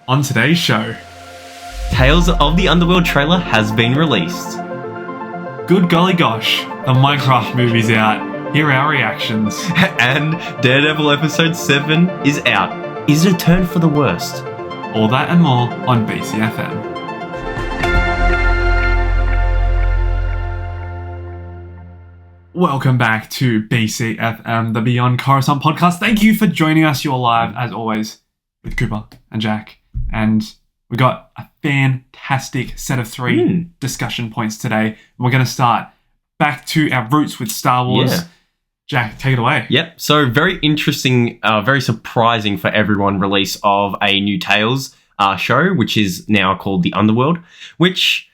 On today's show, Tales of the Underworld trailer has been released. good golly gosh, the Minecraft movie's out. Here are our reactions. And Daredevil episode 7 is out. Is it a turn for the worst? All that and more on BCFM. Welcome back to BCFM, the Beyond Coruscant podcast. Thank you for joining us. You're live, as always, with Cooper and Jack. And we got a fantastic set of three discussion points today. We're going to start back to our roots with Star Wars. Yeah. Jack, take it away. Yep. So very interesting, very surprising for everyone release of a new Tales show, which is now called The Underworld, which...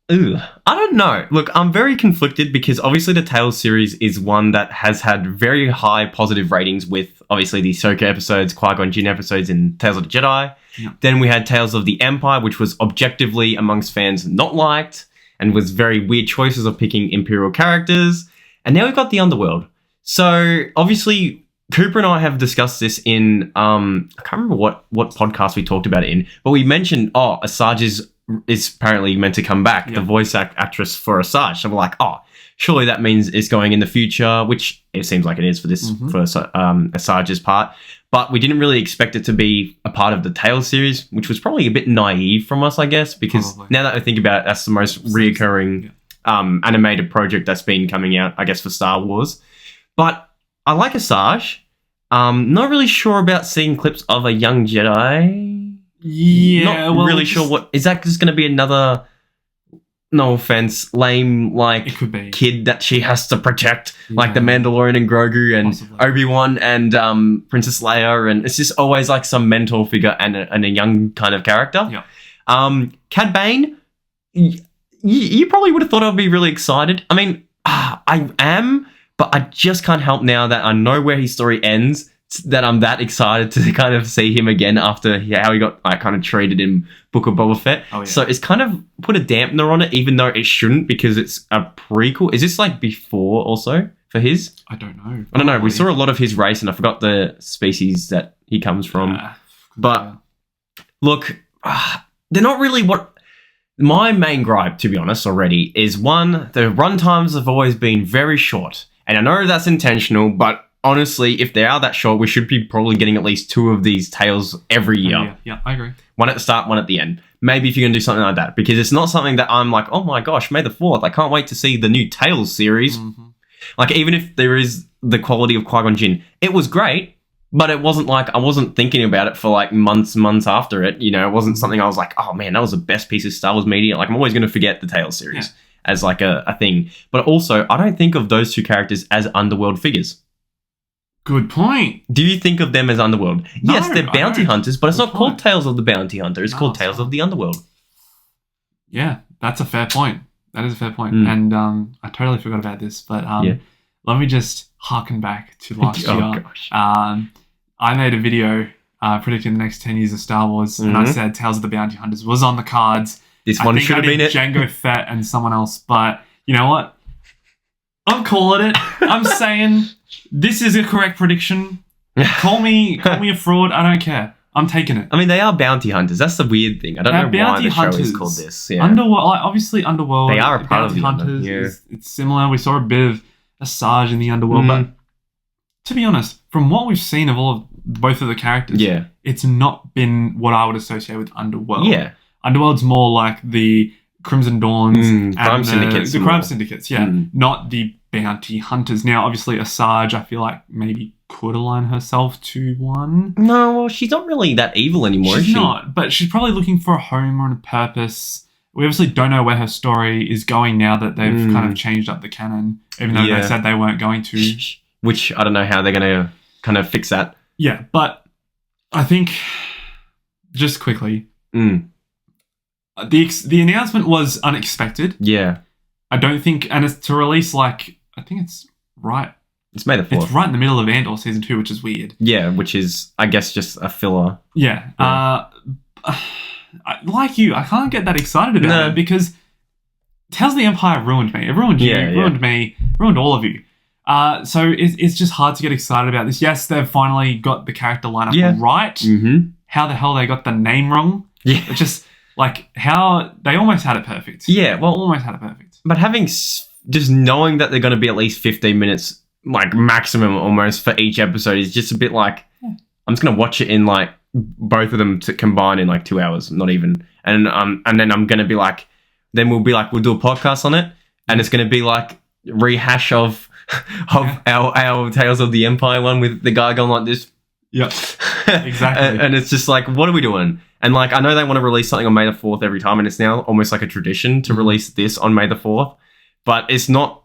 I don't know. Look, I'm very conflicted because obviously the Tales series is one that has had very high positive ratings with obviously the Ahsoka episodes, Qui-Gon Jinn episodes in Tales of the Jedi. Yeah. Then we had Tales of the Empire, which was objectively amongst fans not liked and was very weird choices of picking Imperial characters. And now we've got the Underworld. So obviously Cooper and I have discussed this in, I can't remember what podcast we talked about it in, but we mentioned, Asajj is apparently meant to come back, the voice actress for Asajj. So we're like, surely that means it's going in the future, which it seems like it is for this, for Asajj's part. But we didn't really expect it to be a part of the Tales series, which was probably a bit naive from us, I guess, because now that I think about it, that's the most reoccurring animated project that's been coming out, I guess, for Star Wars. But I like Asajj. Not really sure about seeing clips of a young Jedi. Yeah, not really sure what is that just going to be another, no offense, lame it could be. kid that she has to protect, like the Mandalorian and Grogu and Obi-Wan and Princess Leia, and it's just always like some mentor figure and a young kind of character. Yeah. Cad Bane, you probably would have thought I'd be really excited. I mean, I am, but I just can't help now that I know where his story ends, that I'm that excited to kind of see him again after how he got kind of treated in Book of Boba Fett. Oh, yeah. So it's kind of put a dampener on it, even though it shouldn't, because it's a prequel. Is this like before also for his? I don't know. I don't know. We saw a lot of his race and I forgot the species that he comes from. But look, they're not really what... My main gripe, to be honest, already is one, the run times have always been very short. And I know that's intentional, but honestly, if they are that short, we should be probably getting at least 2 of these tales every year. Yeah, I agree. One at the start, one at the end. Maybe if you're going to do something like that. Because it's not something that I'm like, oh my gosh, May the 4th. I can't wait to see the new Tales series. Like, even if there is the quality of Qui-Gon Jinn, it was great, but it wasn't like, I wasn't thinking about it for like months after it. You know, it wasn't something I was like, oh man, that was the best piece of Star Wars media. Like, I'm always going to forget the Tales series as like a thing. But also, I don't think of those 2 characters as Underworld figures. Good point. Do you think of them as Underworld? No, yes, they're bounty hunters, but it's not called Tales of the Bounty Hunter. It's called Tales of the Underworld. Yeah, that's a fair point. That is a fair point. And I totally forgot about this, but let me just harken back to last year. Gosh. I made a video predicting the next 10 years of Star Wars, and I said Tales of the Bounty Hunters was on the cards. This one should have been it. Jango Fett and someone else, but you know what? I'm calling it. I'm saying this is a correct prediction. Call me a fraud. I don't care. I'm taking it. I mean, they are bounty hunters. That's the weird thing. I don't know why the show is called this. Yeah. Underworld, obviously Underworld. They are a part of the hunters. It's similar. We saw a bit of Asajj in the Underworld, but to be honest, from what we've seen of both of the characters, it's not been what I would associate with Underworld. Yeah, Underworld's more like the Crimson Dawns and crime syndicates. The crime syndicates, not the bounty hunters. Now, obviously, Asajj, I feel like maybe could align herself to one. No, well, she's not really that evil anymore, is she? She's not, but she's probably looking for a home or a purpose. We obviously don't know where her story is going now that they've kind of changed up the canon, even though they said they weren't going to. Which, I don't know how they're going to kind of fix that. Yeah, but I think, just quickly, the announcement was unexpected. Yeah. I don't think, and it's to release like, I think it's right. It's May the 4th. It's right in the middle of Andor Season 2, which is weird. Yeah, which is, I guess, just a filler. Yeah. Like you, I can't get that excited about it because Tales of the Empire ruined me. It ruined you, ruined me, ruined all of you. So it's just hard to get excited about this. Yes, they've finally got the character lineup right. how the hell they got the name wrong. Yeah. It's just like how they almost had it perfect. Yeah, well, Almost had it perfect. but having just knowing that they're going to be at least 15 minutes, like maximum almost for each episode, is just a bit like, I'm just going to watch it in like both of them to combine in like 2 hours, not even. And then I'm going to be like, then we'll do a podcast on it, and it's going to be like rehash of our Tales of the Empire one with the guy going like this. Yep. Exactly. And it's just like, what are we doing? And like, I know they want to release something on May the 4th every time, and it's now almost like a tradition to release this on May the 4th. But it's not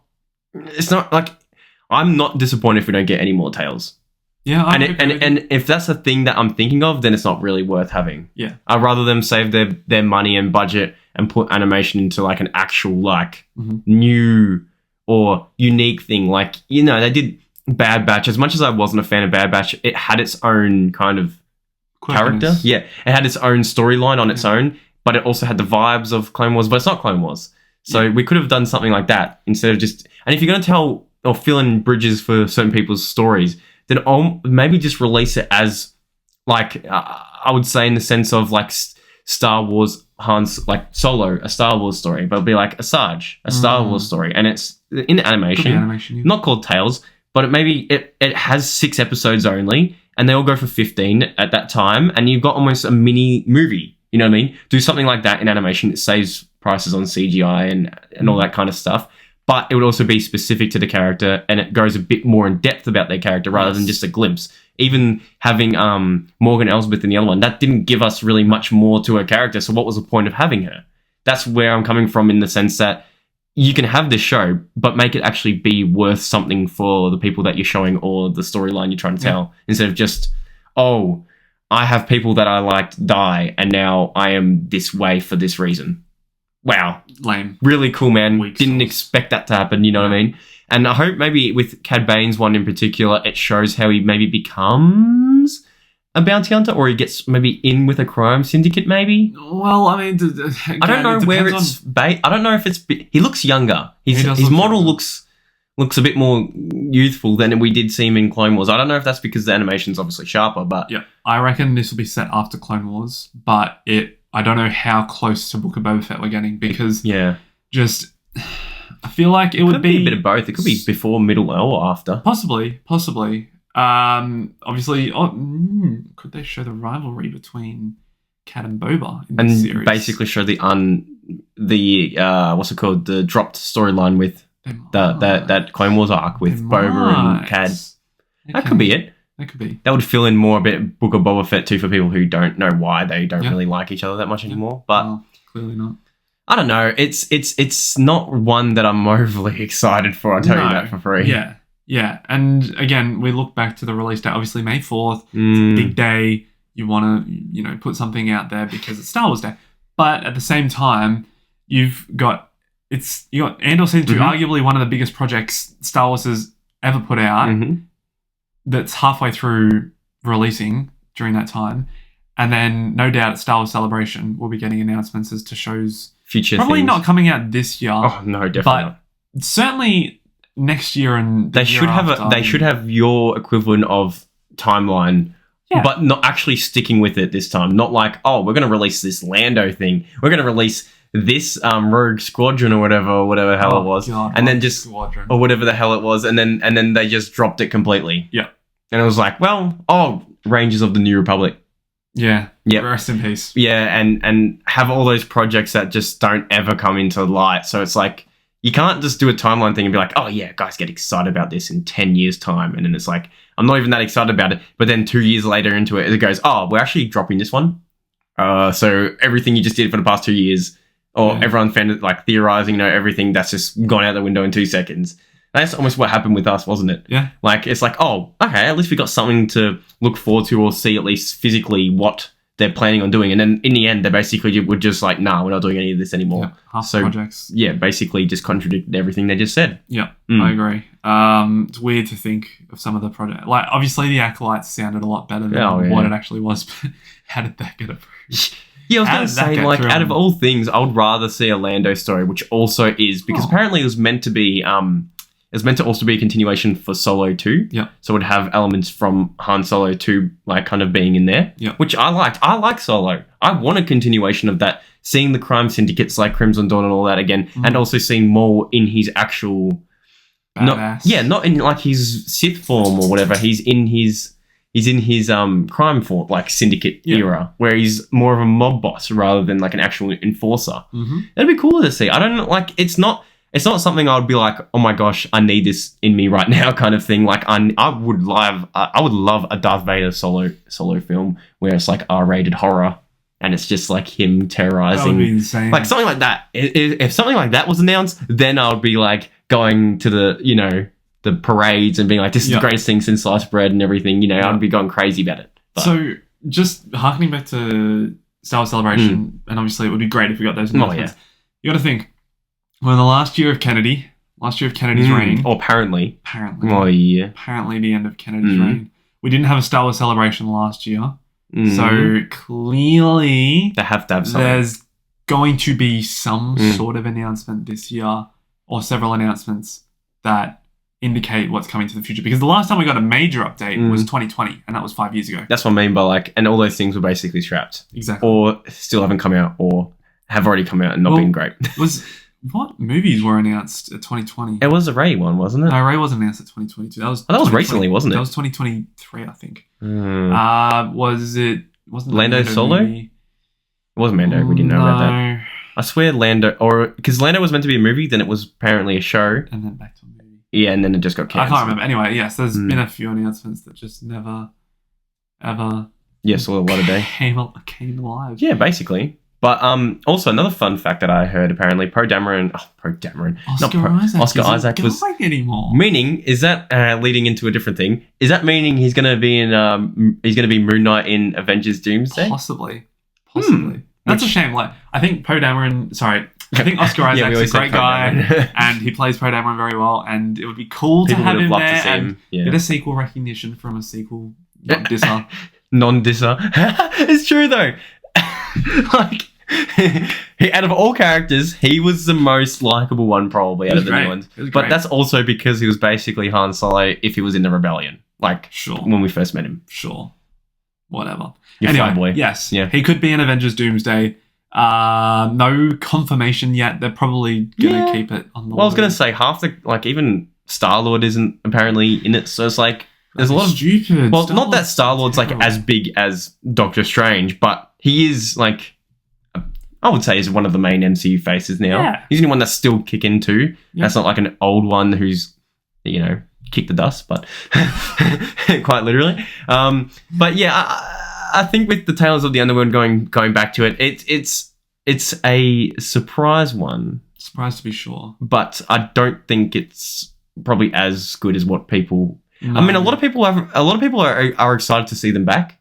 like, I'm not disappointed if we don't get any more Tales. Yeah. And if that's a thing that I'm thinking of, then it's not really worth having. Yeah. I'd rather them save their money and budget and put animation into like an actual like new or unique thing. Like, you know, they did Bad Batch. As much as I wasn't a fan of Bad Batch, it had its own kind of character. Yeah, it had its own storyline on its own, but it also had the vibes of Clone Wars, but it's not Clone Wars. So we could have done something like that instead of just... And if you're going to tell or fill in bridges for certain people's stories, then maybe just release it as like, I would say in the sense of like Star Wars, Han's like Solo, a Star Wars story, but it'll be like a Star Wars story. And it's in animation, not called Tales, but it has 6 episodes only, and they all go for 15 at that time, and you've got almost a mini movie. You know what I mean? Do something like that in animation. It saves prices on CGI and all that kind of stuff. But it would also be specific to the character, and it goes a bit more in depth about their character rather than just a glimpse. Even having Morgan Elsbeth in the other one, that didn't give us really much more to her character. So what was the point of having her? That's where I'm coming from, in the sense that you can have this show, but make it actually be worth something for the people that you're showing or the storyline you're trying to tell, instead of just, oh, I have people that I liked die, and now I am this way for this reason. Wow. Lame. Really cool, man. Weak Didn't sauce. expect that to happen, you know what I mean? And I hope maybe with Cad Bane's one in particular, it shows how he maybe becomes a bounty hunter, or he gets maybe in with a crime syndicate, maybe. Well, I mean, again, I don't know where it's I don't know if it's... He looks younger. His model looks a bit more youthful than we did see him in Clone Wars. I don't know if that's because the animation's obviously sharper, but... Yeah, I reckon this will be set after Clone Wars, but I don't know how close to Book of Boba Fett we're getting, because just... I feel like it would be a bit of both. It could be before, middle, or after. Possibly. Obviously, could they show the rivalry between Cat and Boba in this series? Basically show the what's it called? The dropped storyline with that Clone Wars arc with Boba and Cad. That could be it. That could be. That would fill in more a bit Book of Boba Fett too, for people who don't know why they don't really like each other that much anymore. But clearly not. I don't know. It's not one that I'm overly excited for. I'll tell you that for free. Yeah. Yeah. And again, we look back to the release date, obviously May 4th. It's a big day. You want to, put something out there because it's Star Wars Day. But at the same time, you got Andor Season 2, arguably one of the biggest projects Star Wars has ever put out, that's halfway through releasing during that time. And then no doubt at Star Wars Celebration, we'll be getting announcements as to shows future probably things. not coming out this year. Oh no, definitely not. Certainly next year, and they should have your equivalent of timeline, but not actually sticking with it this time. Not like, oh, we're going to release this Lando thing. We're going to release this Rogue Squadron or whatever the hell it was, and then just Squadron. Or whatever the hell it was, and then they just dropped it completely. Yeah, and it was like, Rangers of the New Republic. Yeah. Rest in peace. Yeah, and have all those projects that just don't ever come into light. So it's like, you can't just do a timeline thing and be like, oh yeah, guys, get excited about this in 10 years' time. And then it's like, I'm not even that excited about it. But then 2 years later into it goes, oh, we're actually dropping this one. So everything you just did for the past 2 years, or everyone found like theorizing, everything that's just gone out the window in 2 seconds. That's almost what happened with us, wasn't it? Yeah. Like, it's like, oh, okay, at least we got something to look forward to, or see at least physically what they're planning on doing. And then in the end, they basically were just like, nah, we're not doing any of this anymore. Yeah, half projects. Yeah, basically just contradicted everything they just said. Yeah, I agree. It's weird to think of some of the projects. Like, obviously the Acolytes sounded a lot better than what it actually was. But how did that get approved? Yeah, I was going to say, like, out of all things, I would rather see a Lando story, which also is, because apparently it was meant to be... It's meant to also be a continuation for Solo 2. Yeah. So it would have elements from Han Solo 2, like, kind of being in there. Yeah. Which I liked. I like Solo. I want a continuation of that. Seeing the crime syndicates like Crimson Dawn and all that again. And also seeing more in his actual... Badass. Not in, like, his Sith form or whatever. He's in his crime form, like, syndicate era, where he's more of a mob boss rather than, like, an actual enforcer. That'd be cool to see. I don't know, like, it's not something I would be like, oh my gosh, I need this in me right now kind of thing. Like, I would love a Darth Vader solo film where it's like R-rated horror and it's just like him terrorizing. That would be insane. Like something like that. If something like that was announced, then I would be like going to the parades and being like, this is the greatest thing since sliced bread and everything. I'd be going crazy about it. But, so just harkening back to Star Wars Celebration, and obviously it would be great if we got those announcements. You got to think, well, the last year of Kennedy's reign. Or apparently. Oh, yeah. Apparently the end of Kennedy's reign. We didn't have a Star Wars Celebration last year. So clearly they have to have something. There's going to be some sort of announcement this year, or several announcements that indicate what's coming to the future. Because the last time we got a major update was 2020, and that was 5 years ago. That's what I mean by like, and all those things were basically scrapped. Exactly. Or still haven't come out, or have already come out and not been great. What movies were announced at 2020? It was a Rey one, wasn't it? No, Rey wasn't announced at 2022. That was recently, wasn't it? That was 2023, I think. Wasn't Lando Solo? Movie? It wasn't Mando. We didn't know about that. I swear Lando, because Lando was meant to be a movie, then it was apparently a show. And then back to a movie. Yeah, and then it just got cancelled. I can't remember. Anyway, yes, there's been a few announcements that just never, ever... Yes, or what a day. Came alive. Yeah, basically. But also another fun fact that I heard apparently, Oscar Isaac was anymore. Meaning, is that leading into a different thing? Is that meaning he's going to be Moon Knight in Avengers Doomsday? Possibly. That's a shame. Like, I think I think Oscar Isaac's a great guy, and he plays Poe Dameron very well, and it would be cool to have him there and get a sequel recognition from a sequel non-disser. Non-disser. It's true though. Like, out of all characters, he was the most likable one probably out of the new ones. But that's also because he was basically Han Solo if he was in the rebellion. Like, when we first met him. Sure. Whatever. Anyway, boy. Yes. Yeah. He could be in Avengers Doomsday. No confirmation yet. They're probably going to keep it on the I was going to say, half the, like, even Star-Lord isn't apparently in it. So it's like, there's a lot of... Stupid. Well, not that Star-Lord's, like, as big as Doctor Strange, but he is, like... I would say he's one of the main MCU faces now. Yeah. He's the only one that's still kicking too. Yeah. That's not like an old one who's, kicked the dust, but quite literally. But yeah, I think with the Tales of the Underworld going back to it, it's a surprise one. Surprise to be sure. But I don't think it's probably as good as what people... No. I mean, a lot of people are excited to see them back.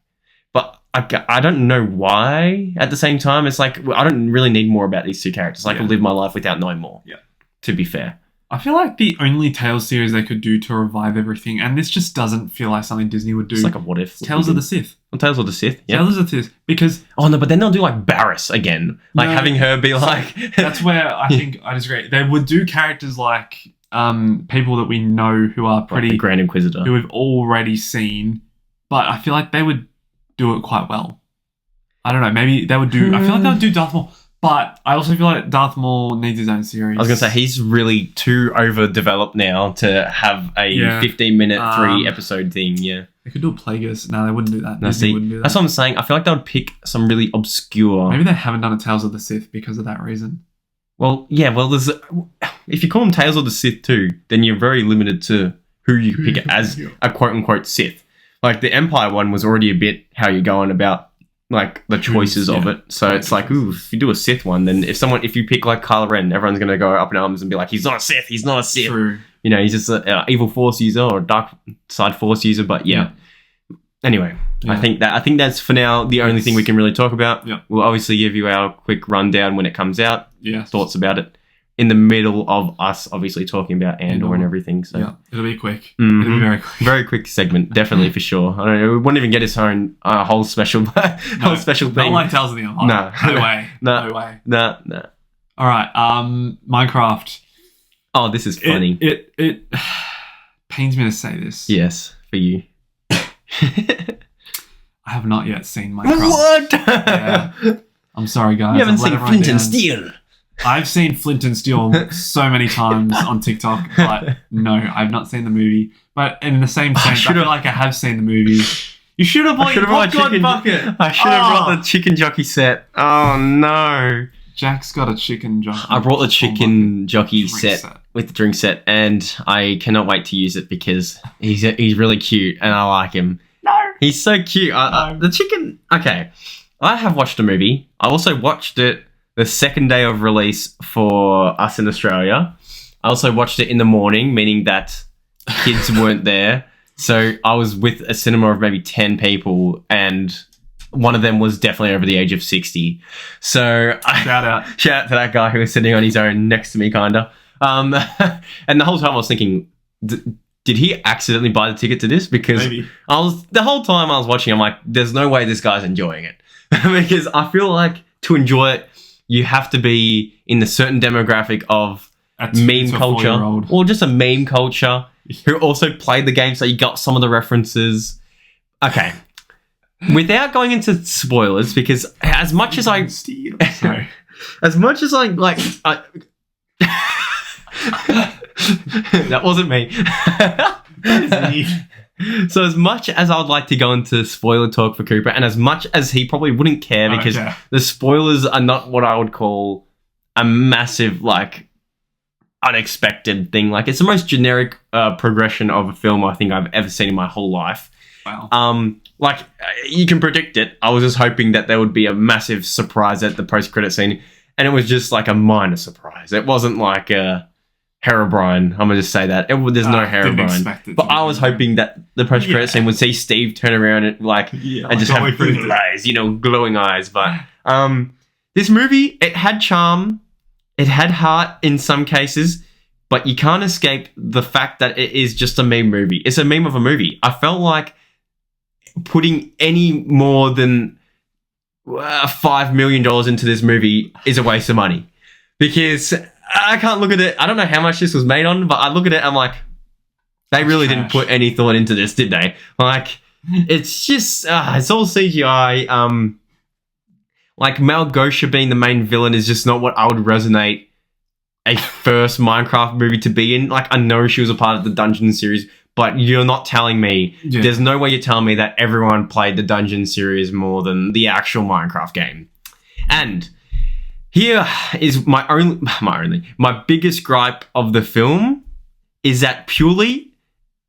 But I don't know why. At the same time, it's like, I don't really need more about these two characters. I can live my life without knowing more. Yeah. To be fair. I feel like the only Tales series they could do to revive everything, and this just doesn't feel like something Disney would do. It's like a what if. Tales of the Sith. Tales of the Sith, yeah. Tales of the Sith, because... Oh, no, but then they'll do, like, Barriss again. Like, having her be like... That's where I think I disagree. They would do characters like people that we know who are pretty... Like the Grand Inquisitor. Who we've already seen, but I feel like they would do it quite well. I don't know, maybe they would do... I feel like they would do Darth Maul, but I also feel like Darth Maul needs his own series. I was going to say, he's really too overdeveloped now to have a 15-minute, 3-episode thing, yeah. They could do a Plagueis. No, they wouldn't do that. No, see, wouldn't do that. That's what I'm saying. I feel like they would pick some really obscure... Maybe they haven't done a Tales of the Sith because of that reason. Well, yeah, there's... If you call them Tales of the Sith too, then you're very limited to who you pick as a quote-unquote Sith. Like, the Empire one was already a bit how you're going about, like, the choices of it. So it's like, ooh, if you do a Sith one, then if you pick, like, Kylo Ren, everyone's going to go up in arms and be like, he's not a Sith, he's not a Sith. True. He's just an evil Force user or a dark side Force user, but yeah. Anyway, I think that's, for now, the only thing we can really talk about. Yeah. We'll obviously give you our quick rundown when it comes out. Yeah. Thoughts about it. In the middle of us obviously talking about Andor and everything. So yeah, it'll be quick. Mm-hmm. It'll be very quick. Very quick segment, definitely for sure. I don't know. We wouldn't even get his own whole special special thing. Not like Tales of the Empire. No way. No way. No. All right. Minecraft. Oh, this is funny. It pains me to say this. Yes, for you. I have not yet seen Minecraft. What? Yeah. I'm sorry, guys. You haven't I've let seen it run Flint down. and Steel. I've seen Flint and Steel so many times on TikTok, but no, I've not seen the movie. But in the same sense, I feel like I have seen the movie. You should have bought your popcorn bucket. I should have brought the chicken jockey set. Oh no. Jack's got a chicken jockey. I brought the chicken jockey drink set with the drink set, and I cannot wait to use it because he's really cute and I like him. No. He's so cute. The chicken... Okay. I have watched the movie. I also watched it the second day of release for us in Australia. I also watched it in the morning, meaning that kids weren't there. So I was with a cinema of maybe 10 people, and one of them was definitely over the age of 60. So Shout out. Shout out to that guy who was sitting on his own next to me, kinda. And the whole time I was thinking, did he accidentally buy the ticket to this? Because Maybe. the whole time I was watching, I'm like, there's no way this guy's enjoying it. Because I feel like to enjoy it, you have to be in a certain demographic of meme culture, or just a meme culture, who also played the game, so you got some of the references. Okay. Without going into spoilers, because as much as I... Sorry. As much as I, like... That wasn't me. So as much as I would like to go into spoiler talk for Cooper, and as much as he probably wouldn't care, because the spoilers are not what I would call a massive, like, unexpected thing. Like, it's the most generic progression of a film I think I've ever seen in my whole life. Wow. Like, you can predict it. I was just hoping that there would be a massive surprise at the post-credit scene, and it was just like a minor surprise. It wasn't like a Herobrine. I'm going to just say that. There's no Herobrine. But I was hoping that the post-credit scene would see Steve turn around and and just have blue eyes, glowing eyes. But this movie, it had charm. It had heart in some cases. But you can't escape the fact that it is just a meme movie. It's a meme of a movie. I felt like putting any more than $5 million into this movie is a waste of money. Because I can't look at it. I don't know how much this was made on, but I look at it, I'm like, they really didn't put any thought into this, did they? Like, it's just, it's all CGI. Like, Malgosha being the main villain is just not what I would resonate a first Minecraft movie to be in. Like, I know she was a part of the Dungeon series, but you're not telling me, there's no way you're telling me that everyone played the Dungeon series more than the actual Minecraft game. And here is my biggest gripe of the film is that purely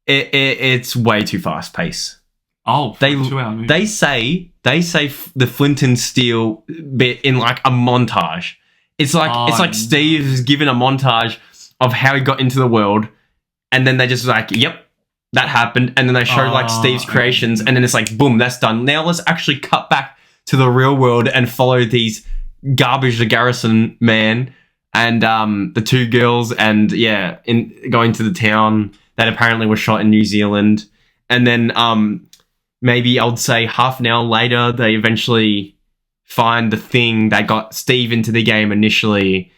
it's way too fast paced. Oh, they say the Flint and Steel bit in like a montage. It's like Steve's given a montage of how he got into the world, and then they just like, yep, that happened, and then they show like Steve's creations, and then it's like, boom, that's done. Now let's actually cut back to the real world and follow these garbage, the garrison man and the two girls, and going to the town that apparently was shot in New Zealand, and then maybe I would say half an hour later they eventually find the thing that got Steve into the game initially,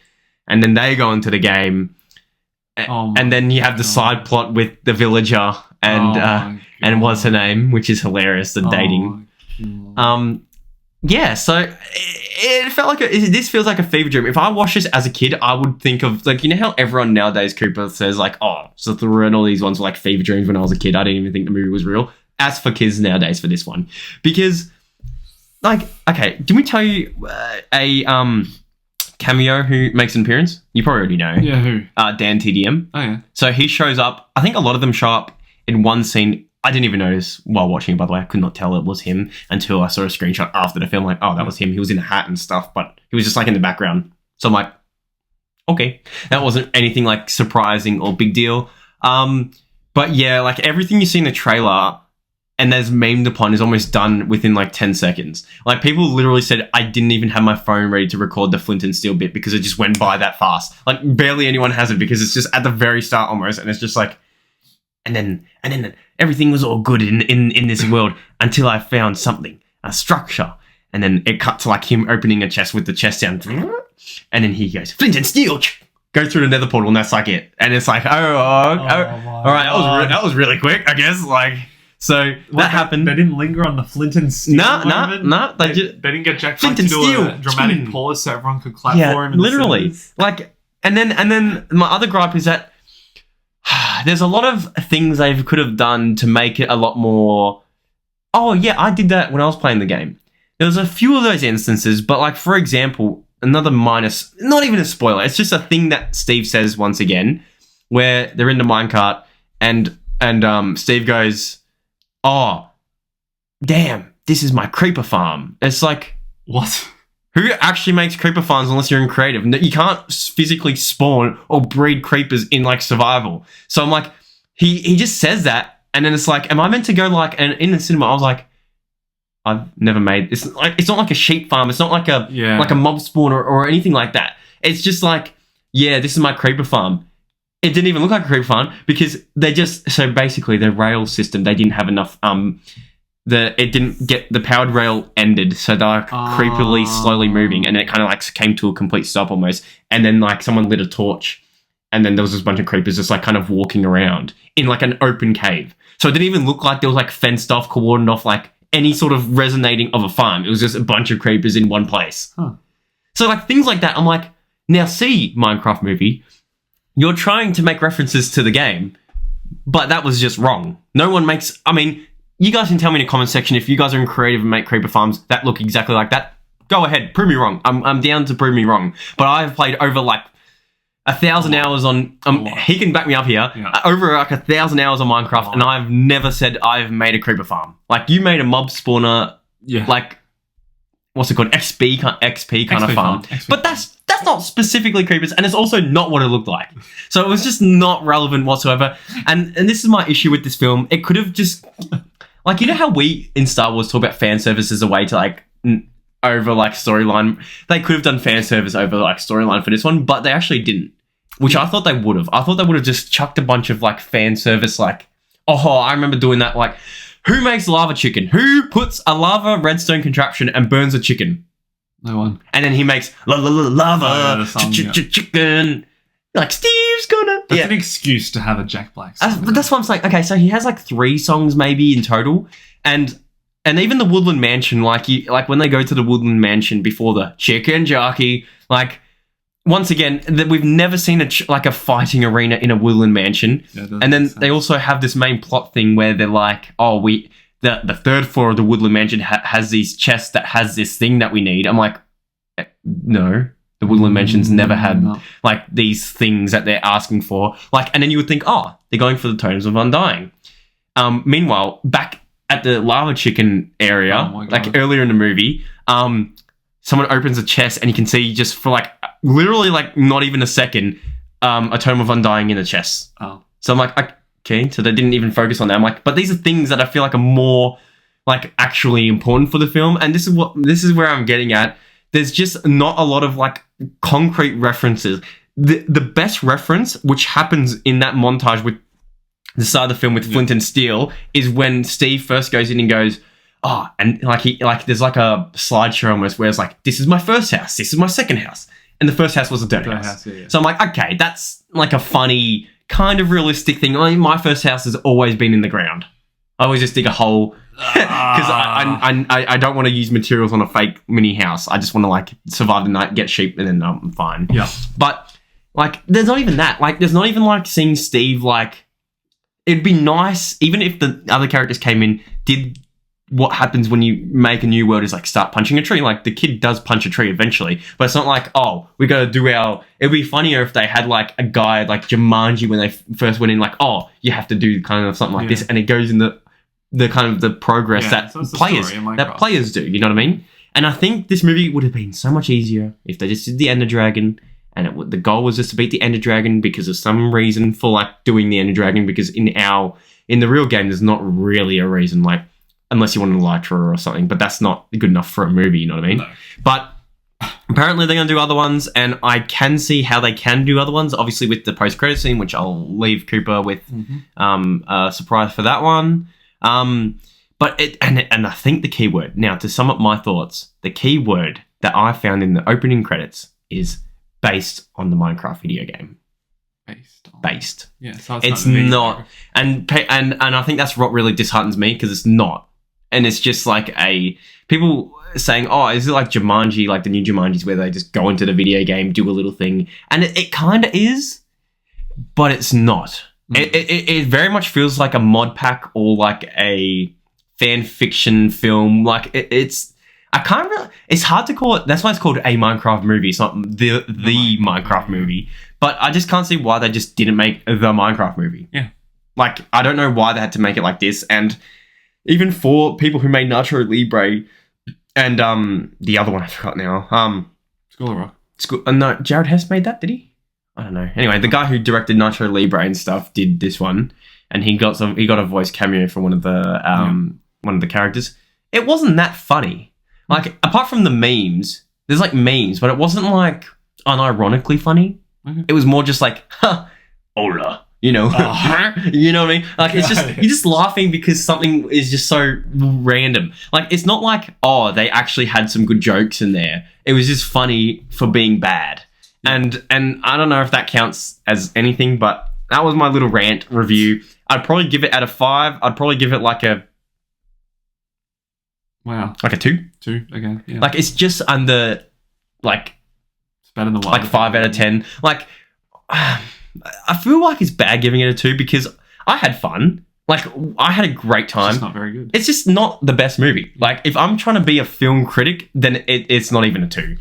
and then they go into the game, and then you have the side plot with the villager and what's her name, which is hilarious, the dating. So it felt like this feels like a fever dream. If I watched this as a kid, I would think of, like, how everyone nowadays, Cooper, says like, oh, Zathura and all these ones were like fever dreams when I was a kid. I didn't even think the movie was real. As for kids nowadays for this one, because, like, okay, did we tell you a cameo who makes an appearance? You probably already know. Yeah, who? Dan TDM. Oh yeah. So he shows up. I think a lot of them show up in one scene. I didn't even notice while watching it, by the way. I could not tell it was him until I saw a screenshot after the film. Like, oh, that was him. He was in a hat and stuff, but he was just like in the background. So I'm like, okay. That wasn't anything like surprising or big deal. But yeah, like everything you see in the trailer and that's memed upon is almost done within like 10 seconds. Like, people literally said I didn't even have my phone ready to record the Flint and Steel bit because it just went by that fast. Like, barely anyone has it because it's just at the very start almost, and it's just like, and then everything was all good in this world until I found something, a structure, and then it cut to like him opening a chest with the chest down, and then he goes, Flint and Steel, goes through the nether portal, and that's like it. And it's like, all right, that was really quick, I guess. Like, so that happened. They didn't linger on the flint and steel moment? No. They didn't get Jack Black flint to and do steel. a dramatic pause so everyone could clap for him. Literally. Like, and then my other gripe is that there's a lot of things they could have done to make it a lot more. Oh yeah, I did that when I was playing the game. There was a few of those instances, but like, for example, another minus, not even a spoiler, it's just a thing that Steve says once again, where they're in the minecart and Steve goes, oh, damn, this is my creeper farm. It's like, what? Who actually makes creeper farms unless you're in creative? You can't physically spawn or breed creepers in like survival. So I'm like, he just says that, and then it's like, am I meant to go like, and in the cinema I was like, I've never made it's not like a sheep farm. It's not like a mob spawner or anything like that. It's just like, yeah, this is my creeper farm. It didn't even look like a creeper farm because they just, so basically their rail system, they didn't have enough, it didn't get, the powered rail ended. So they're like creepily slowly moving, and it kind of like came to a complete stop almost. And then like someone lit a torch, and then there was this bunch of creepers just like kind of walking around in like an open cave. So it didn't even look like there was like fenced off, cordoned off, like any sort of resonating of a farm. It was just a bunch of creepers in one place. So like things like that, I'm like, now see, Minecraft movie, you're trying to make references to the game, but that was just wrong. No one makes, I mean, you guys can tell me in the comment section if you guys are in creative and make creeper farms that look exactly like that. Go ahead, prove me wrong. I'm down to prove me wrong. But I've played over like 1,000 hours on, he can back me up here, over like 1,000 hours on Minecraft, and I've never said I've made a creeper farm. Like, you made a mob spawner, like, what's it called, XP kind of farm. But that's not specifically creepers, and it's also not what it looked like. So it was just not relevant whatsoever. And this is my issue with this film. It could have just, like, you know how we in Star Wars talk about fan service as a way to like over like storyline. They could have done fan service over like storyline for this one, but they actually didn't. Which I thought they would have. I thought they would have just chucked a bunch of like fan service, like, oh, I remember doing that. Like, who makes lava chicken? Who puts a lava redstone contraption and burns a chicken? No one. And then he makes lava chicken. Like, Steve's gonna. That's an excuse to have a Jack Black song. But that's what I'm saying. Okay, so he has like 3 songs maybe in total, and even the Woodland Mansion, like when they go to the Woodland Mansion before the chickenjockey, like. Once again, we've never seen a fighting arena in a Woodland Mansion. Yeah, and then they also have this main plot thing where they're like, oh, the 3rd floor of the Woodland Mansion has these chests that has this thing that we need. I'm like, no, the Woodland Mansion's never had like these things that they're asking for. Like, and then you would think, oh, they're going for the Totems of Undying. Meanwhile, back at the lava chicken area, like earlier in the movie, someone opens a chest and you can see just for like literally like not even a second, a Tome of Undying in the chest. Oh. So I'm like, okay, so they didn't even focus on that. I'm like, but these are things that I feel like are more like actually important for the film. And this is where I'm getting at. There's just not a lot of like concrete references. The best reference, which happens in that montage with the start of the film with Flint and Steel, is when Steve first goes in and goes, oh, and like there's like a slideshow almost where it's like, this is my first house, this is my second house. And the first house was a dirt house. Yeah. So I'm like, okay, that's like a funny, kind of realistic thing. I mean, my first house has always been in the ground. I always just dig a hole because I don't want to use materials on a fake mini house. I just want to like survive the night, get sheep, and then I'm fine. Yeah. But like, there's not even that. Like, there's not even like seeing Steve like. It'd be nice even if the other characters came in, did. What happens when you make a new world is like start punching a tree. Like the kid does punch a tree eventually, but it's not like, oh, we got to do it'd be funnier if they had like a guide like Jumanji when they first went in, like, oh, you have to do kind of something like this, and it goes in the kind of the progress that players do, you know what I mean? And I think this movie would have been so much easier if they just did the Ender Dragon, and the goal was just to beat the Ender Dragon because of some reason for like doing the Ender Dragon, because in the real game there's not really a reason, like, unless you want an elytra or something, but that's not good enough for a movie, you know what I mean? No. But apparently they're going to do other ones, and I can see how they can do other ones, obviously with the post-credit scene, which I'll leave Cooper with a surprise for that one. But I think the key word, now to sum up my thoughts, the key word that I found in the opening credits is based on the Minecraft video game. Based. Yeah, so it's not. And I think that's what really disheartens me, because it's not. And it's just like people saying, oh, is it like Jumanji, like the new Jumanjis where they just go into the video game, do a little thing. And it kind of is, but it's not. It very much feels like a mod pack or like a fan fiction film. Like it's hard to call it. That's why it's called a Minecraft movie. It's not the Minecraft movie. But I just can't see why they just didn't make the Minecraft movie. Yeah. Like, I don't know why they had to make it like this. And even for people who made Nacho Libre and the other one I forgot now. School of Rock. No, Jared Hess made that, did he? I don't know. Anyway, the guy who directed Nacho Libre and stuff did this one, and he got a voice cameo for one of the characters. It wasn't that funny. Like, apart from the memes, there's like memes, but it wasn't like unironically funny. Okay. It was more just like, ha, hola, you know, you know what I mean? Like, it's just, you're just laughing because something is just so random. Like, it's not like, oh, they actually had some good jokes in there. It was just funny for being bad. And I don't know if that counts as anything, but that was my little rant review. I'd probably give it out of 5. I'd probably give it like a... Wow. Like a 2? 2, okay. Yeah. Like, it's just under, like... It's better than 1. Like 5 out of 10. Like, I feel like it's bad giving it a 2 because I had fun. Like, I had a great time. It's just not very good. It's just not the best movie. Like, if I'm trying to be a film critic, then it's not even a 2.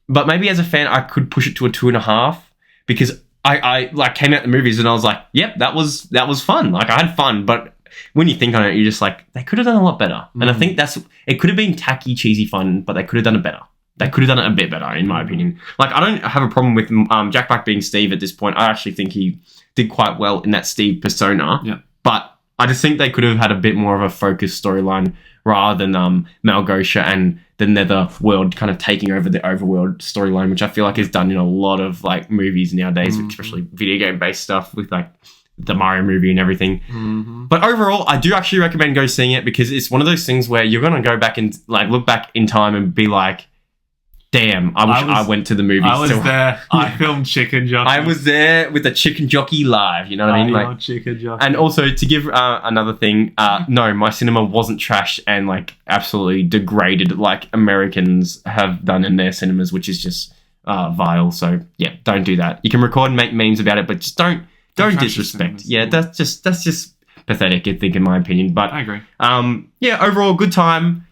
But maybe as a fan, I could push it to a 2.5 because I like came out the movies and I was like, yep, that was fun. Like, I had fun, but when you think on it, you're just like, they could have done a lot better. And I think it could have been tacky, cheesy fun, but they could have done it better. They could have done it a bit better, in my opinion. Like, I don't have a problem with Jack Black being Steve at this point. I actually think he did quite well in that Steve persona. Yeah. But I just think they could have had a bit more of a focused storyline rather than Malgosha and the NETHER kind of taking over the Overworld storyline, which I feel like is done in a lot of like movies nowadays, especially video game based stuff with like the Mario movie and everything. But overall, I do actually recommend go seeing it because it's one of those things where you're going to go back and like look back in time and be like, damn, I wish I went to the movies. I was there. I filmed Chickenjockey. I was there with the Chickenjockey live. You know what I mean? Like Chickenjockey. And also to give another thing, no, my cinema wasn't trash and like absolutely degraded like Americans have done in their cinemas, which is just vile. So yeah, don't do that. You can record and make memes about it, but just don't disrespect. Yeah, that's just pathetic, I think, in my opinion. But I agree. Yeah, overall good time.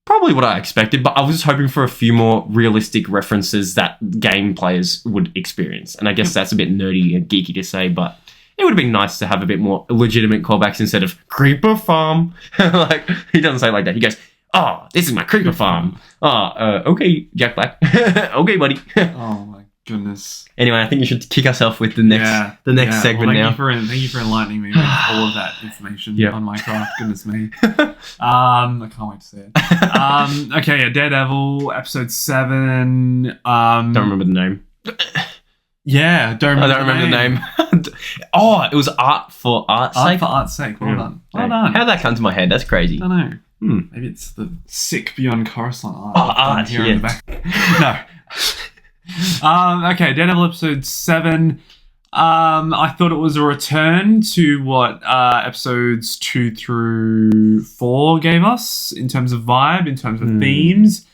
Probably what I expected, but I was just hoping for a few more realistic references that game players would experience. And I guess that's a bit nerdy and geeky to say, but it would have been nice to have a bit more legitimate callbacks instead of creeper farm. Like, he doesn't say it like that. He goes, oh, this is my creeper farm. Okay, Jack Black. Okay, buddy. Oh my goodness. Anyway, I think you should kick us off with the next segment now. Thank you for enlightening me with all of that information on Minecraft. Goodness me. I can't wait to see it. Okay, yeah, Daredevil, episode 7. Don't remember the name. Yeah, don't remember the name. Oh, it was art for art's sake. Art for art's sake. Well done. Well done. How did that come to my head? That's crazy. I don't know. Maybe it's the sick Beyondcoruscant art. Oh, art here in the back. No. Okay, Daredevil episode 7. I thought it was a return to what episodes 2 through 4 gave us in terms of vibe, in terms of themes.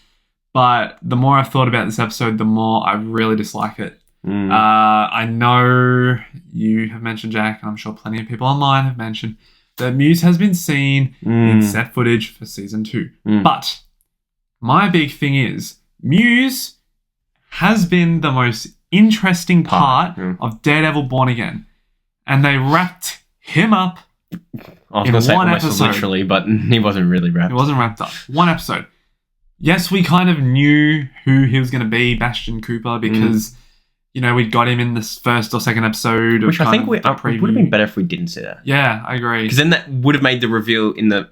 But the more I've thought about this episode, the more I really dislike it. I know you have mentioned, Jack, and I'm sure plenty of people online have mentioned that Muse has been seen in set footage for season 2. But my big thing is Muse has been the most interesting part of Daredevil Born Again. And they wrapped him up I was going to say almost literally, but he wasn't really wrapped. He wasn't wrapped up. One episode. Yes, we kind of knew who he was going to be, Bastion Cooper, because, you know, we'd got him in this first or second episode. Which I think it would have been better if we didn't see that. Yeah, I agree. Because then that would have made the reveal in the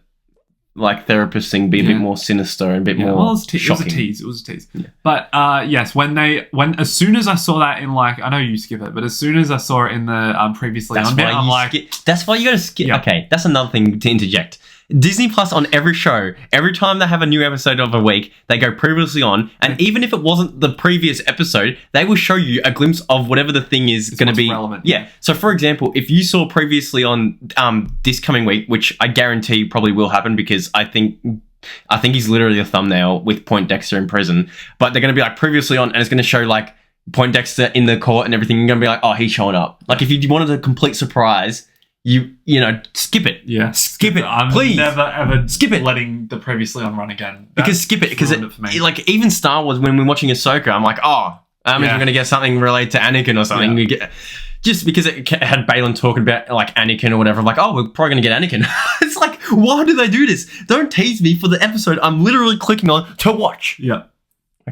therapist thing be a bit more sinister and a bit more shocking. It was a tease. Yeah. But yes, when as soon as I saw that in I know you skip it, but as soon as I saw it in the previously on bit, I'm like, that's why you got to skip. Yeah. Okay, that's another thing to interject. Disney Plus on every show, every time they have a new episode of a week, they go previously on, and even if it wasn't the previous episode, they will show you a glimpse of whatever the thing is going to be relevant. Yeah. So, for example, if you saw previously on this coming week, which I guarantee probably will happen because I think he's literally a thumbnail with Point Dexter in prison, but they're going to be like previously on, and it's going to show like Point Dexter in the court and everything. You're going to be like, oh, he's showing up. Like if you wanted a complete surprise, you know, skip it. Yeah, skip it. I'm please never ever skip it. letting the previously on run again. Because skip it because like even Star Wars when we're watching Ahsoka, I'm like, oh, we're going to get something related to Anakin or something. We get. Just because it had Balin talking about like Anakin or whatever, I'm like, oh, we're probably going to get Anakin. It's like, why do they do this? Don't tease me for the episode I'm literally clicking on to watch. Yeah.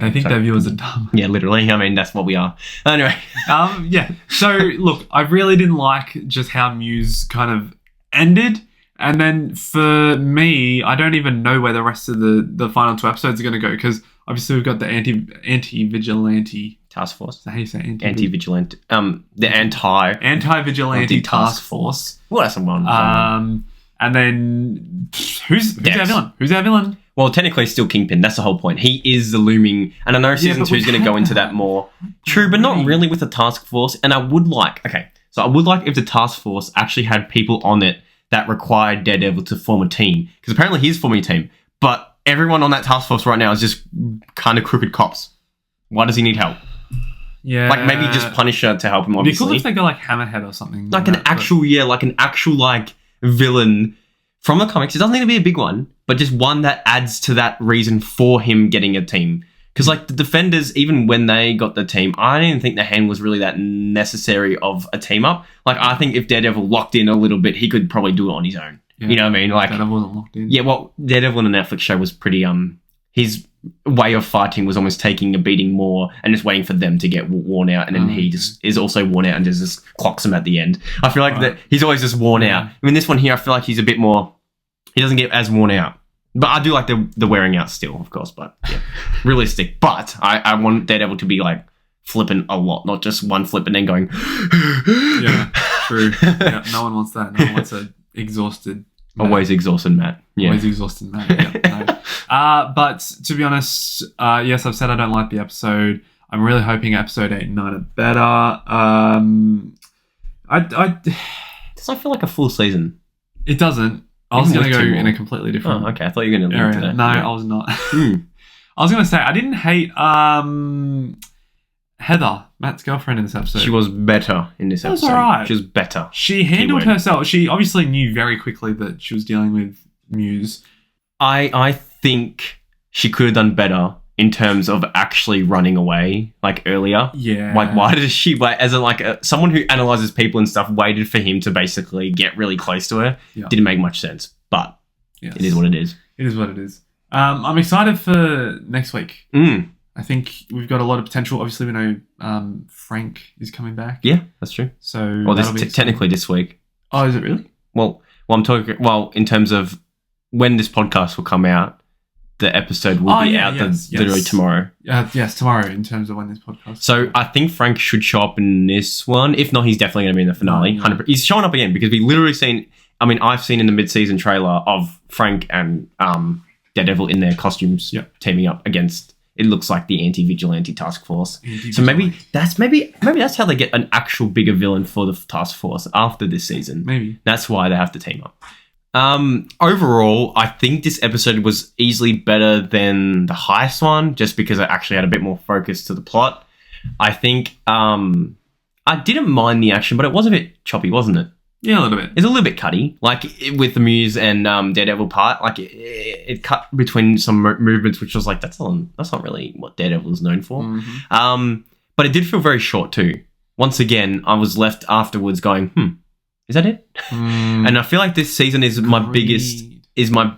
I think their viewers are dumb. Yeah, literally. I mean, that's what we are. Anyway. Yeah. So, look, I really didn't like just how Muse kind of ended. And then for me, I don't even know where the rest of the final 2 episodes are going to go because obviously we've got the anti-vigilante task force. Is that how you say anti-vigilante? The anti-vigilante task force. Well, that's one. And then who's our villain? Who's our villain? Well, technically, still Kingpin. That's the whole point. He is the looming, and I know season 2 is going to go into that more. True, but not really with the task force. And I would like if the task force actually had people on it that required Daredevil to form a team, because apparently he's forming a team, but everyone on that task force right now is just kind of crooked cops. Why does he need help? Yeah, like maybe just Punisher to help him. Obviously, because if they go like Hammerhead or something, like an actual villain from the comics. It doesn't need to be a big one, but just one that adds to that reason for him getting a team. Because like the Defenders, even when they got the team, I didn't think the hand was really that necessary of a team up. Like I think if Daredevil locked in a little bit, he could probably do it on his own. Yeah. You know what I mean? Like Daredevil wasn't locked in. Yeah, well, Daredevil in the Netflix show was pretty his way of fighting was almost taking a beating more and just waiting for them to get worn out, and then he just is also worn out and just clocks them at the end. I feel like that he's always just worn out. I mean, this one here, I feel like he's a bit more. He doesn't get as worn out, but I do like the wearing out still, of course. But yeah, realistic. But I want Daredevil to be like flipping a lot, not just one flip and then going. Yeah, true. Yeah, no one wants that. No one wants a exhausted. Always exhausted, Matt. Yeah. Always exhausted, Matt. Yeah, no. But to be honest, yes, I've said I don't like the episode. I'm really hoping episode 8 and 9 are better. Does that feel like a full season? It doesn't. I was going to go in a completely different. Oh, okay. I thought you were going to link to that. No, I was not. I was going to say I didn't hate Heather, Matt's girlfriend, in this episode. She was better in this episode. That was alright. She was better. She handled herself. She obviously knew very quickly that she was dealing with Muse. I think she could have done better in terms of actually running away, like earlier. Yeah. Like, why does she wait? As someone who analyzes people and stuff, waited for him to basically get really close to her. Yeah. Didn't make much sense, but it is what it is. It is what it is. I'm excited for next week. I think we've got a lot of potential. Obviously, we know Frank is coming back. Yeah, that's true. So, well, technically this week. Oh, is it really? Well, I'm talking. Well, in terms of when this podcast will come out, the episode will be out literally tomorrow. Yes, tomorrow. In terms of when this podcast. So I think Frank should show up in this one. If not, he's definitely going to be in the finale. 100%. He's showing up again because we literally seen. I mean, I've seen in the mid-season trailer of Frank and Daredevil in their costumes teaming up against. It looks like the anti-vigilante task force. So maybe that's how they get an actual bigger villain for the task force after this season. Maybe that's why they have to team up. Overall, I think this episode was easily better than the Heist one, just because it actually had a bit more focus to the plot. I think I didn't mind the action, but it was a bit choppy, wasn't it? Yeah, a little bit. It's a little bit cutty, like with the Muse and Daredevil part. Like it cut between some movements, which was like that's not really what Daredevil is known for. Mm-hmm. But it did feel very short too. Once again, I was left afterwards going, is that it? And I feel like this season is my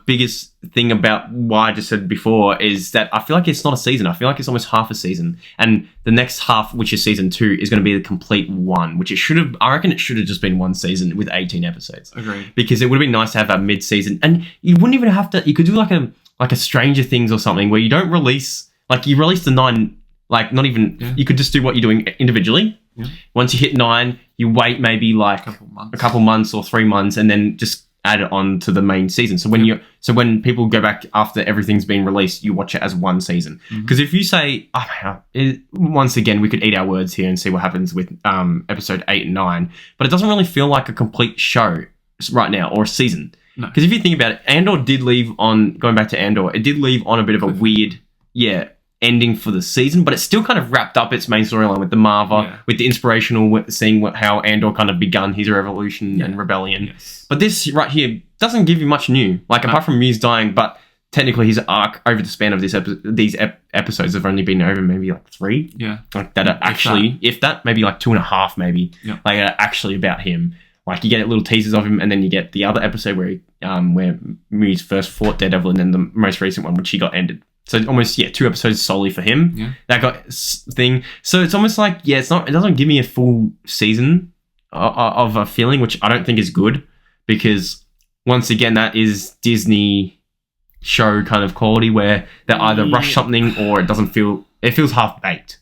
biggest thing about why I just said before is that I feel like it's not a season. I feel like it's almost half a season. And the next half, which is season 2, is going to be the complete one, which I reckon it should have just been one season with 18 episodes. Agreed. Because it would have been nice to have a mid-season. And you wouldn't even have to, you could do like a Stranger Things or something where you don't release, like you release the 9, like not even, you could just do what you're doing individually. Yeah. Once you hit 9, you wait maybe like a couple months or 3 months and then just added on to the main season. So when people go back after everything's been released, you watch it as one season. Because if you say, once again, we could eat our words here and see what happens with episode 8 and 9, but it doesn't really feel like a complete show right now or a season. Because if you think about it, Andor did leave on, going back to Andor, it did leave on a bit of a weird, ending for the season, but it still kind of wrapped up its main storyline with the Marva, with the inspirational, seeing how Andor kind of begun his revolution and rebellion. But this right here doesn't give you much new, like apart from Muse dying, but technically his arc over the span of these episodes have only been over maybe like 3. Like that are actually, if that, maybe like 2.5 maybe, like actually about him. Like you get little teasers of him, and then you get the other episode where Muse first fought Daredevil, and then the most recent one, which he got ended. So almost 2 episodes solely for him. That got thing. So it's almost like it doesn't give me a full season of a feeling, which I don't think is good, because once again that is Disney show kind of quality where they either rush something or it feels half baked.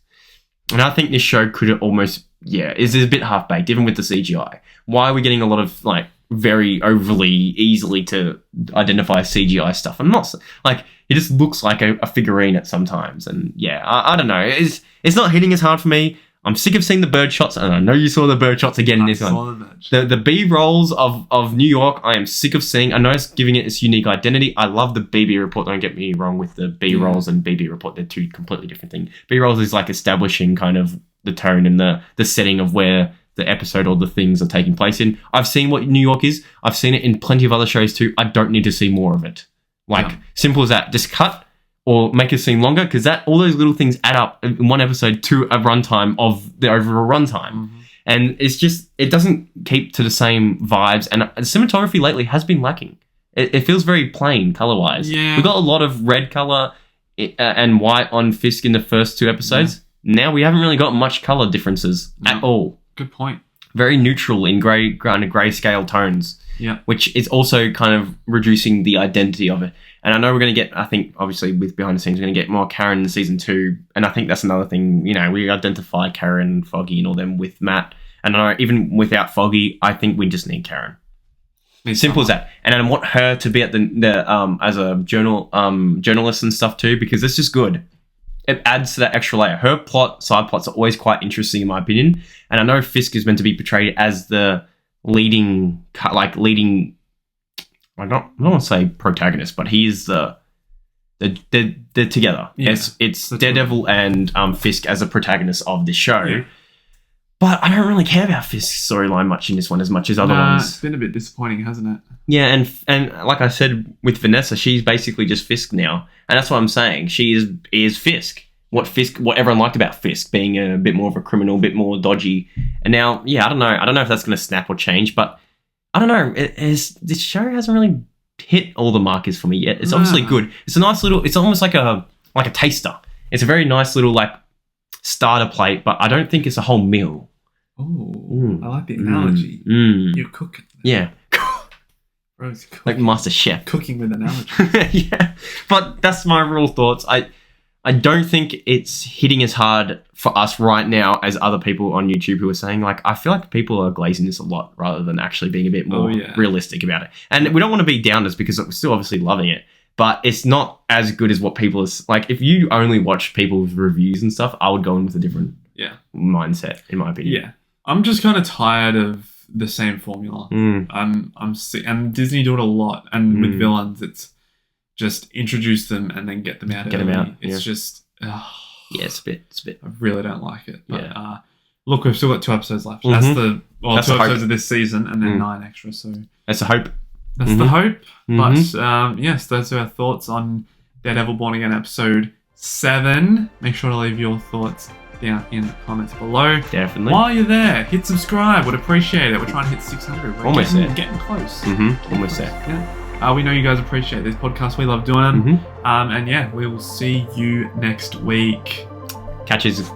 And I think this show could almost is a bit half baked, even with the CGI. Why are we getting a lot of like very overly easily to identify CGI stuff? I'm not like, it just looks like a figurine at sometimes, and I don't know. It's not hitting as hard for me. I'm sick of seeing the bird shots, and I know you saw the bird shots again in this one. The B-rolls of New York, I am sick of seeing. I know it's giving it its unique identity. I love the BB report. Don't get me wrong with the B-rolls and BB report. They're two completely different things. B-rolls is like establishing kind of the tone and the setting of where the episode or the things are taking place in. I've seen what New York is. I've seen it in plenty of other shows too. I don't need to see more of it. Like, simple as that. Just cut or make it seem longer, because all those little things add up in one episode to a runtime of the overall runtime. And it's just, it doesn't keep to the same vibes. And cinematography lately has been lacking. It feels very plain color-wise. We've got a lot of red color and white on Fisk in the first 2 episodes. Now we haven't really got much color differences at all. Good point. Very neutral in grayscale tones. Which is also kind of reducing the identity of it. And I know we're going to get, I think, obviously, with behind the scenes, we're going to get more Karen in season 2. And I think that's another thing, we identify Karen, Foggy, and all them with Matt. And I know even without Foggy, I think we just need Karen. Simple as that. And I want her to be at the as a journalist and stuff too, because it's just good. It adds to that extra layer. Her side plots are always quite interesting in my opinion. And I know Fisk is meant to be portrayed as the leading, I don't want to say protagonist, but he is they're together. It's Daredevil and Fisk as a protagonist of this show. But I don't really care about Fisk's storyline much in this one as much as other ones. It's been a bit disappointing, hasn't it? Yeah, and like I said with Vanessa, she's basically just Fisk now. And that's what I'm saying. She is Fisk. What everyone liked about Fisk, being a bit more of a criminal, a bit more dodgy. And now, I don't know. I don't know if that's going to snap or change, but I don't know. This show hasn't really hit all the markers for me yet. It's obviously good. It's a nice little, it's almost like a taster. It's a very nice little starter plate, but I don't think it's a whole meal. Oh, I like the analogy. You're cooking. Yeah. Bro's cooking. Like Master Chef. Cooking with analogies. But that's my real thoughts. I don't think it's hitting as hard for us right now as other people on YouTube who are saying, I feel like people are glazing this a lot rather than actually being a bit more realistic about it. And we don't want to be downers because we're still obviously loving it, but it's not as good as what people are, if you only watch people's reviews and stuff, I would go in with a different mindset, in my opinion. Yeah. I'm just kind of tired of the same formula. I'm sick, and Disney do it a lot, and with villains, it's just introduce them and then get them out. It's just it's a bit. I really don't like it. But look, we've still got 2 episodes left. That's 2 episodes of this season, and then 9 extra. So that's the hope. That's the hope. But yes, those are our thoughts on Daredevil Born Again episode 7. Make sure to leave your thoughts down in the comments below. Definitely. While you're there, hit subscribe. Would appreciate it. We're trying to hit 600. We're almost getting close. Almost there. Yeah. We know you guys appreciate this podcast. We love doing them. And we will see you next week. Catches.